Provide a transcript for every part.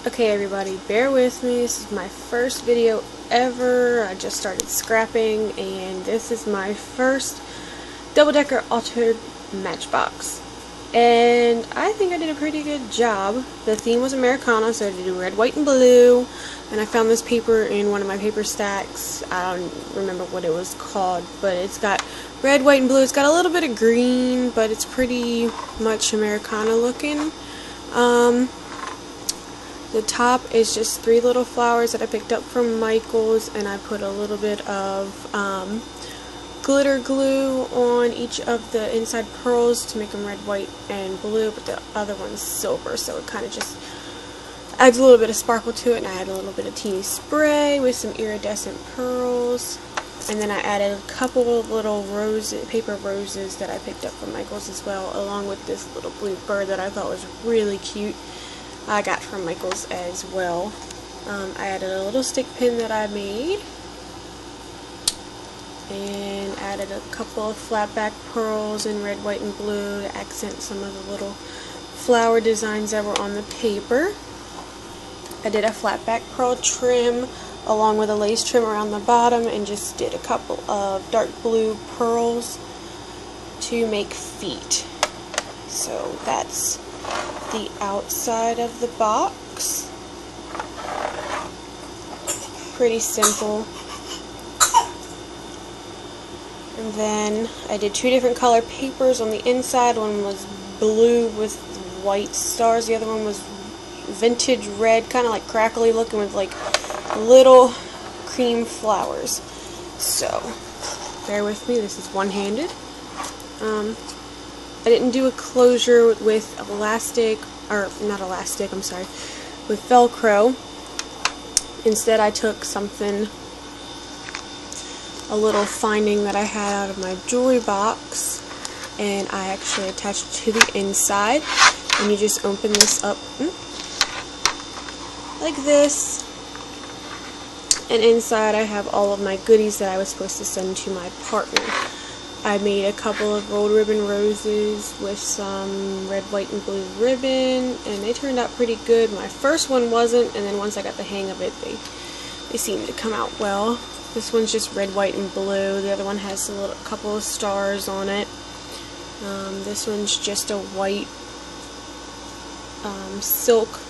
Okay everybody, bear with me. This is my first video ever. I just started scrapping and this is my first double-decker altered matchbox. And I think I did a pretty good job. The theme was Americana, so I did red, white, and blue. And I found this paper in one of my paper stacks. I don't remember what it was called, but it's got red, white, and blue. It's got a little bit of green, but it's pretty much Americana looking. The top is just 3 little flowers that I picked up from Michael's, and I put a little bit of glitter glue on each of the inside pearls to make them red, white, and blue, but the other one's silver, so it kind of just adds a little bit of sparkle to it. And I added a little bit of teeny spray with some iridescent pearls, and then I added a couple of little paper roses that I picked up from Michael's as well, along with this little blue bird that I thought was really cute. I got from Michael's as well. I added a little stick pin that I made, and added a couple of flat back pearls in red, white, and blue to accent some of the little flower designs that were on the paper. I did a flat back pearl trim along with a lace trim around the bottom, and just did a couple of dark blue pearls to make feet. So that's the outside of the box. Pretty simple. And then I did 2 different color papers on the inside. One was blue with white stars. The other one was vintage red, kind of like crackly looking, with like little cream flowers. So bear with me, this is one-handed. I didn't do a closure with elastic, or not elastic, I'm sorry, with Velcro. Instead I took something, a little finding that I had out of my jewelry box, and I actually attached it to the inside. And you just open this up like this, and inside I have all of my goodies that I was supposed to send to my partner. I made a couple of rolled ribbon roses with some red, white, and blue ribbon, and they turned out pretty good. My first one wasn't, and then once I got the hang of it, they seemed to come out well. This one's just red, white, and blue. The other one has a couple of stars on it. This one's just a white silk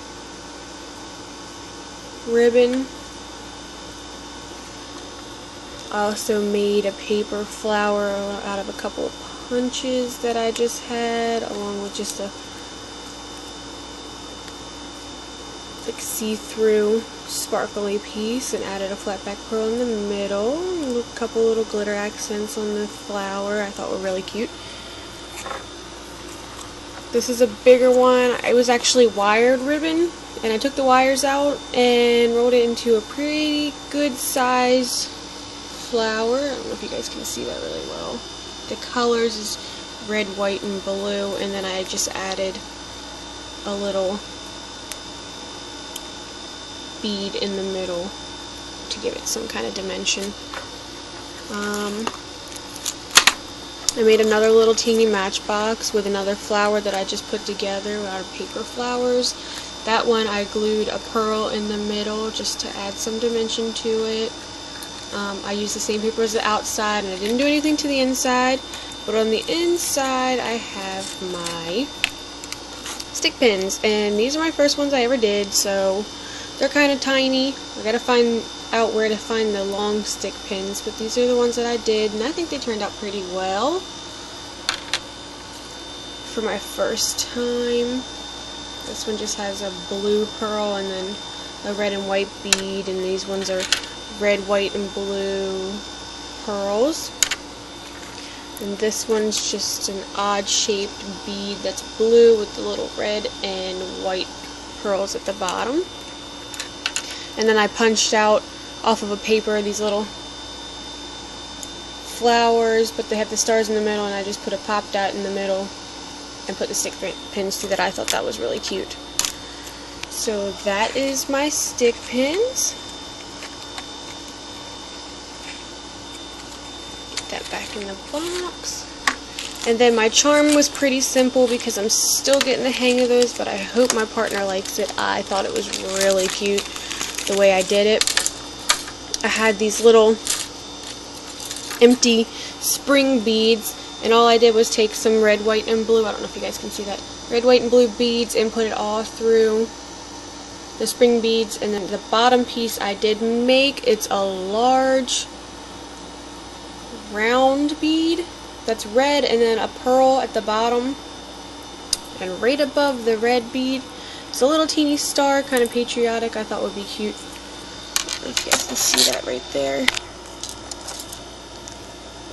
ribbon. I also made a paper flower out of a couple of punches that I just had, along with just a like see-through sparkly piece, and added a flat back pearl in the middle, and a couple little glitter accents on the flower I thought were really cute. This is a bigger one. It was actually wired ribbon, and I took the wires out and rolled it into a pretty good size flower. I don't know if you guys can see that really well. The colors is red, white, and blue, and then I just added a little bead in the middle to give it some kind of dimension. I made another little teeny matchbox with another flower that I just put together out of paper flowers. That one I glued a pearl in the middle just to add some dimension to it. I used the same paper as the outside, and I didn't do anything to the inside, but on the inside I have my stick pins, and these are my first ones I ever did, so they're kind of tiny. I gotta find out where to find the long stick pins, but these are the ones that I did, and I think they turned out pretty well for my first time. This one just has a blue pearl and then a red and white bead, and these ones are red, white, and blue pearls. And this one's just an odd shaped bead that's blue with the little red and white pearls at the bottom. And then I punched out off of a paper these little flowers, but they have the stars in the middle, and I just put a pop dot in the middle and put the stick pins through that. I thought that was really cute. So that is my stick pins. That back in the box. And then my charm was pretty simple because I'm still getting the hang of those, but I hope my partner likes it. I thought it was really cute the way I did it. I had these little empty spring beads, and all I did was take some red, white, and blue. I don't know if you guys can see that. Red, white, and blue beads, and put it all through the spring beads. And then the bottom piece I did make, it's a large round bead that's red, and then a pearl at the bottom, and right above the red bead it's a little teeny star, kind of patriotic. I thought would be cute. I don't know if you guys can see that right there.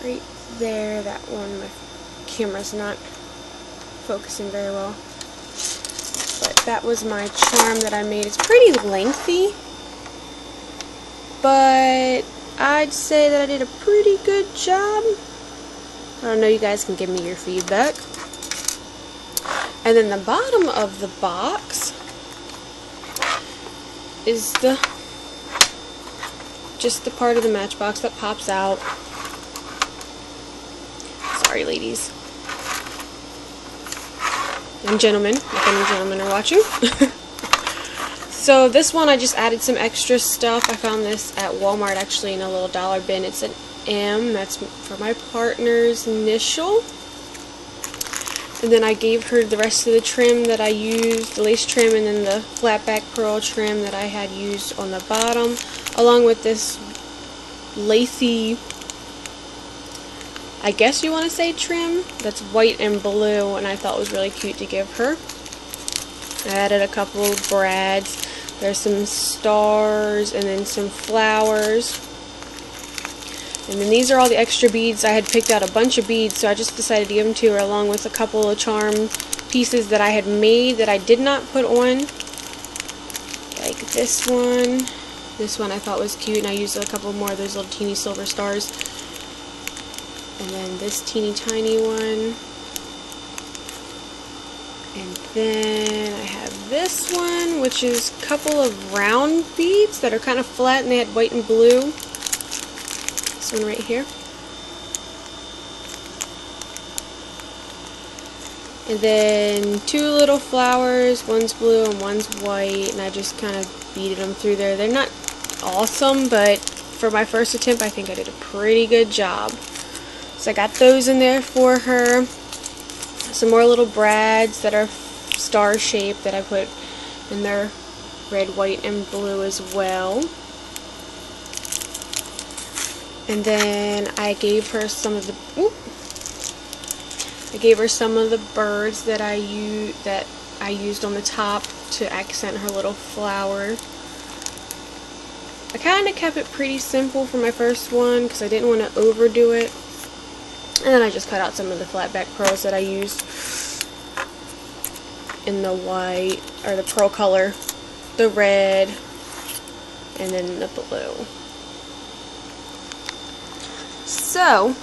Right there, that one. My camera's not focusing very well. But that was my charm that I made. It's pretty lengthy, but I'd say that I did a pretty good job. I don't know, you guys can give me your feedback. And then the bottom of the box is just the part of the matchbox that pops out. Sorry, ladies and gentlemen, if any gentlemen are watching. So this one I just added some extra stuff. I found this at Walmart actually in a little dollar bin. It's an M, that's for my partner's initial. And then I gave her the rest of the trim that I used, the lace trim, and then the flat back pearl trim that I had used on the bottom, along with this lacy, I guess you want to say, trim that's white and blue, and I thought was really cute to give her. I added a couple of brads. There's some stars and then some flowers. And then these are all the extra beads. I had picked out a bunch of beads, so I just decided to give them to her, along with a couple of charm pieces that I had made that I did not put on. Like this one. This one I thought was cute, and I used a couple more of those little teeny silver stars. And then this teeny tiny one. And then I have this one, which is a couple of round beads that are kind of flat, and they had white and blue. This one right here. And then two little flowers, one's blue and one's white, and I just kind of beaded them through there. They're not awesome, but for my first attempt I think I did a pretty good job. So I got those in there for her. Some more little brads that are star shaped that I put in their red, white, and blue as well. And then I gave her some of the birds that I used on the top to accent her little flower. I kind of kept it pretty simple for my first one because I didn't want to overdo it. And then I just cut out some of the flat back pearls that I used in the white, or the pearl color, the red, and then the blue. So,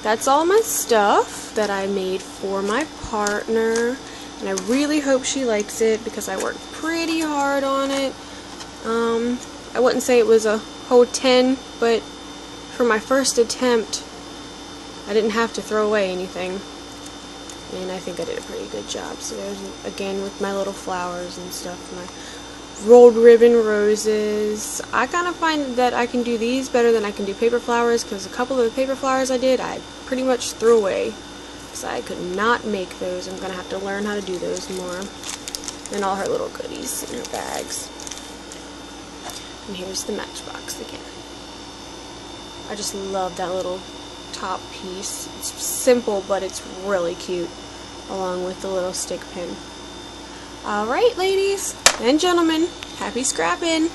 that's all my stuff that I made for my partner, and I really hope she likes it because I worked pretty hard on it. I wouldn't say it was a whole 10, but for my first attempt, I didn't have to throw away anything, and I think I did a pretty good job. So there's, again, with my little flowers and stuff, my rolled ribbon roses. I kind of find that I can do these better than I can do paper flowers, because a couple of the paper flowers I did, I pretty much threw away, because I could not make those. I'm going to have to learn how to do those more. And all her little goodies in her bags. And here's the matchbox again. I just love that little top piece. It's simple, but it's really cute, along with the little stick pin. Alright, ladies and gentlemen, happy scrapping!